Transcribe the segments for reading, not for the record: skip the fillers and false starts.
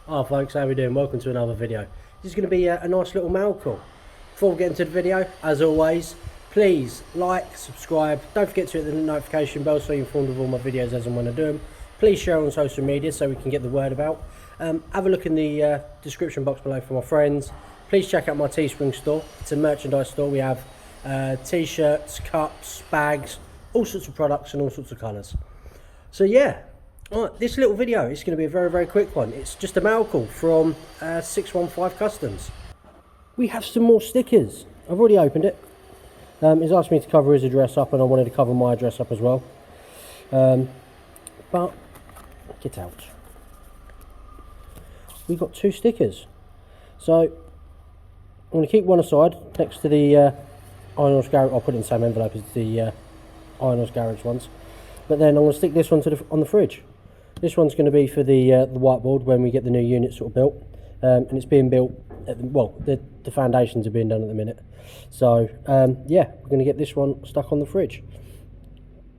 Hi folks, how are we doing? Welcome to another video. This is going to be a nice little mail call. Before we get into the video, as always, please like, subscribe, don't forget to hit the notification bell so you're informed of all my videos as and when I do them. Please share on social media so we can get the word about. Have a look in the description box below for my friends. Please check out my Teespring store. It's a merchandise store. We have t-shirts, cups, bags, all sorts of products and all sorts of colours. So yeah. Alright, this little video is going to be a very quick one. It's just a mail call from 615 Customs. We have some more stickers. I've already opened it. He's asked me to cover his address up and I wanted to cover my address up as well. But, get out. We got two stickers. So, I'm going to keep one aside next to the Iron Horse Garage. I'll put it in the same envelope as the Iron Horse Garage ones. But then I'm going to stick this one on the fridge. This one's going to be for the whiteboard when we get the new unit sort of built, and it's being built. The foundations are being done at the minute. So yeah, we're going to get this one stuck on the fridge.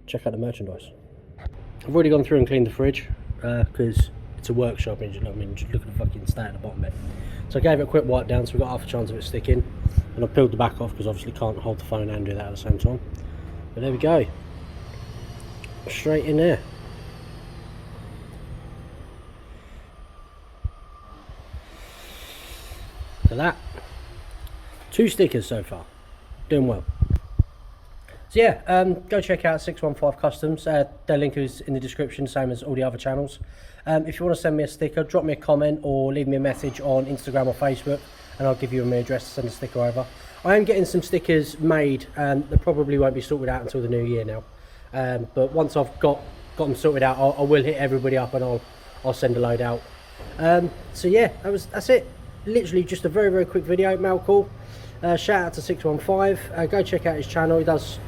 Check out the merchandise. I've already gone through and cleaned the fridge because it's a workshop. And I mean, just look at the fucking state at the bottom of it. So I gave it a quick wipe down, so we've got half a chance of it sticking. And I peeled the back off because obviously can't hold the phone and do that at the same time. But there we go. Straight in there. For that, two stickers so far, doing well. So yeah, go check out 615 Customs. Their link is in the description, same as all the other channels. If you want to send me a sticker, drop me a comment or leave me a message on Instagram or Facebook, and I'll give you my address to send a sticker over. I am getting some stickers made, and they probably won't be sorted out until the new year now. But once I've got them sorted out, I will hit everybody up and I'll send a load out. So yeah, that's it. Literally just a very quick video, mail call. Shout out to 615. Go check out his channel. He does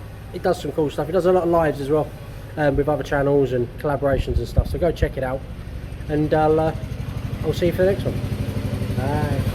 some cool stuff. He does a lot of lives as well, with other channels and collaborations and stuff. So go check it out, and I'll see you for the next one. Bye.